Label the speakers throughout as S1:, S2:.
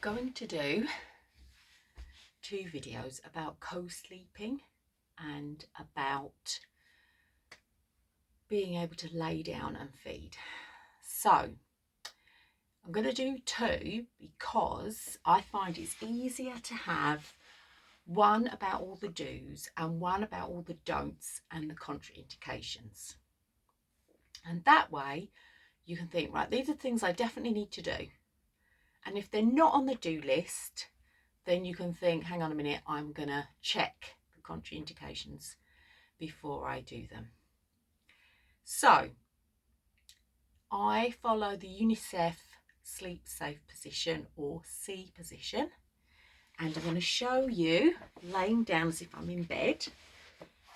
S1: going to do 2 videos about co-sleeping and about being able to lay down and feed. So I'm going to do 2 because I find it's easier to have one about all the do's and one about all the don'ts and the contraindications. And that way you can think, right, these are things I definitely need to do. And if they're not on the do list, then you can think, hang on a minute, I'm going to check the contraindications before I do them. So I follow the Unicef sleep safe position, or C position, and I'm going to show you laying down as if I'm in bed.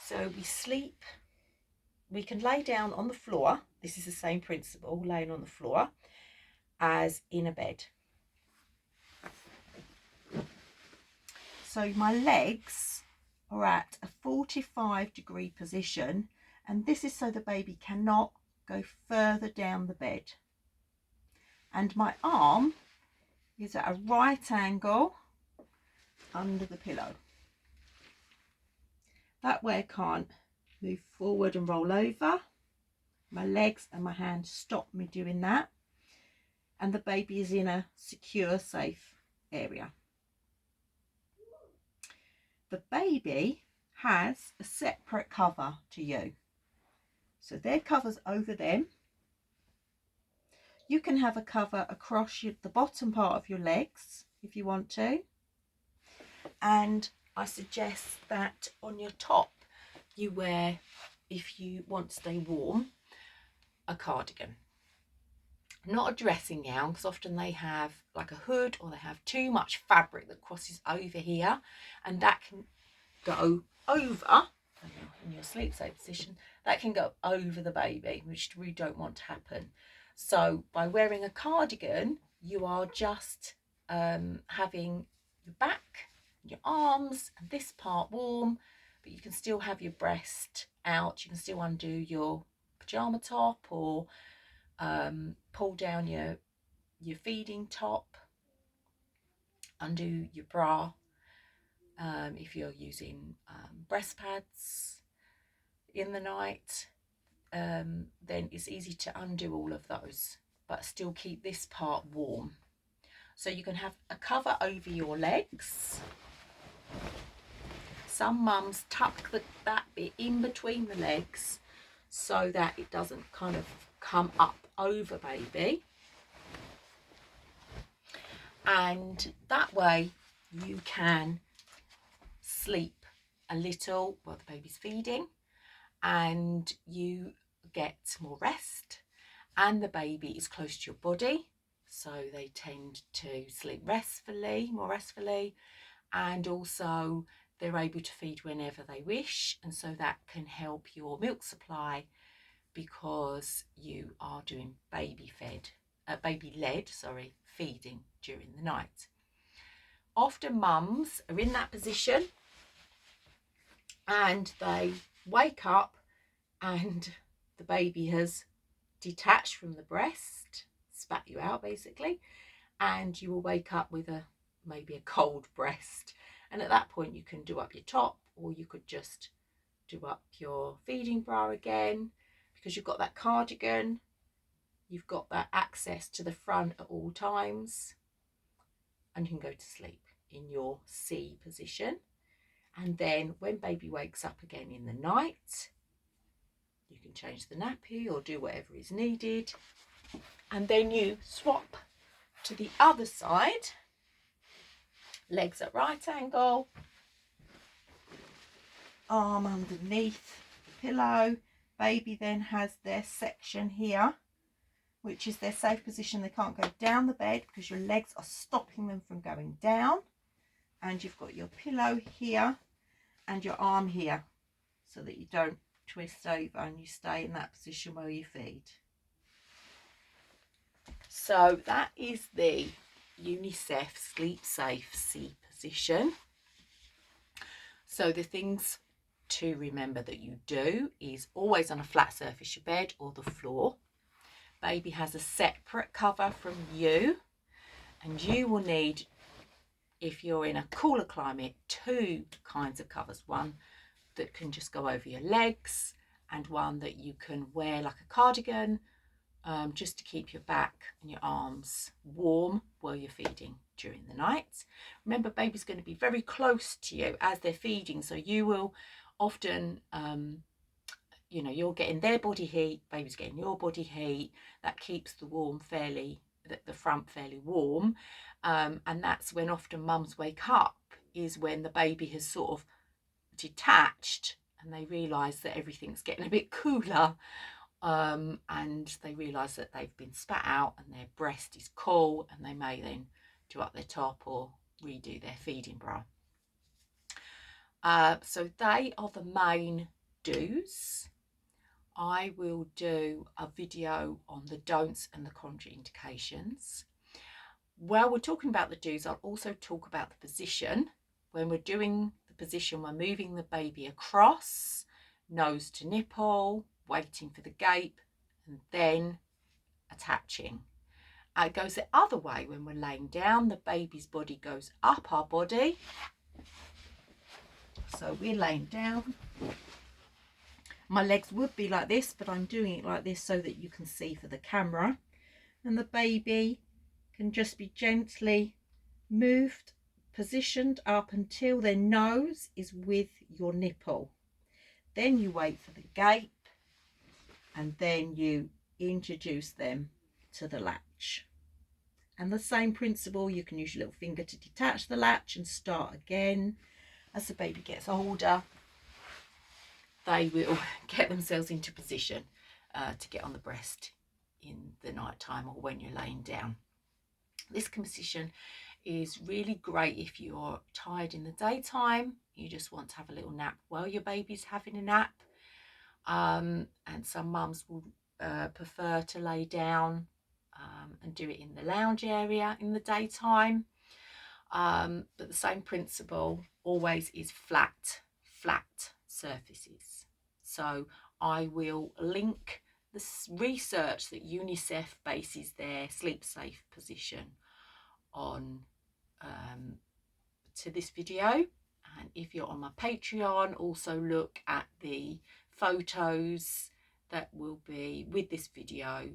S1: So we can lay down on the floor. This is the same principle, laying on the floor, as in a bed. So my legs are at a 45-degree position, and this is so the baby cannot go further down the bed. And my arm is at a right angle under the pillow. That way I can't move forward and roll over. My legs and my hand stop me doing that. And the baby is in a secure, safe area. The baby has a separate cover to you. So their cover's over them. You can have a cover across the bottom part of your legs if you want to. And I suggest that on your top you wear, if you want to stay warm, a cardigan. Not a dressing gown, because often they have like a hood or they have too much fabric that crosses over here, and that can go over, in your sleep safe position, that can go over the baby, which we don't want to happen. So by wearing a cardigan, you are just having your back, your arms and this part warm, but you can still have your breast out. You can still undo your pajama top, or pull down your feeding top, undo your bra. If you're using breast pads in the night, then it's easy to undo all of those, but still keep this part warm. So you can have a cover over your legs. Some mums tuck that bit in between the legs so that it doesn't kind of come up over baby. And that way you can sleep a little while the baby's feeding, and you get more rest, and the baby is close to your body, so they tend to sleep more restfully, and also they're able to feed whenever they wish, and so that can help your milk supply, because you are doing baby-led feeding during the night. Often mums are in that position and they wake up and the baby has detached from the breast, spat you out basically, and you will wake up with maybe a cold breast. And at that point you can do up your top, or you could just do up your feeding bra again, because you've got that cardigan, you've got that access to the front at all times, and you can go to sleep in your C position. And then when baby wakes up again in the night, you can change the nappy or do whatever is needed, and then you swap to the other side, legs at right angle, arm underneath the pillow. Baby then has their section here, which is their safe position. They can't go down the bed because your legs are stopping them from going down, and you've got your pillow here and your arm here so that you don't twist over and you stay in that position while you feed. So that is the Unicef Sleep Safe C position. So the things to remember that you do is always on a flat surface, your bed or the floor. Baby has a separate cover from you, and you will need if you're in a cooler climate, 2 kinds of covers. One that can just go over your legs and one that you can wear like a cardigan, just to keep your back and your arms warm while you're feeding during the night. Remember, baby's going to be very close to you as they're feeding, so you will often you know, you're getting their body heat, baby's getting your body heat. That keeps the front fairly warm, and that's when often mums wake up, is when the baby has sort of detached and they realise that everything's getting a bit cooler, and they realise that they've been spat out and their breast is cool, and they may then do up their top or redo their feeding bra. So they are the main do's. I will do a video on the don'ts and the contraindications. While we're talking about the do's, I'll also talk about the position. When we're doing the position, we're moving the baby across, nose to nipple, waiting for the gape, and then attaching. It goes the other way when we're laying down. The baby's body goes up our body. So we're laying down. My legs would be like this, but I'm doing it like this so that you can see for the camera. And the baby can just be gently moved, positioned up until their nose is with your nipple. Then you wait for the gape, and then you introduce them to the latch. And the same principle, you can use your little finger to detach the latch and start again. As the baby gets older, they will get themselves into position to get on the breast in the night time or when you're laying down. This position is really great if you're tired in the daytime, you just want to have a little nap while your baby's having a nap, and some mums will prefer to lay down and do it in the lounge area in the daytime, but the same principle always is flat surfaces. So I will link the research that Unicef bases their sleep safe position on to this video, and if you're on my Patreon, also look at the photos that will be with this video,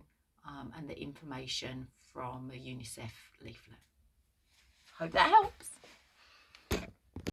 S1: and the information from a Unicef leaflet. Hope that helps.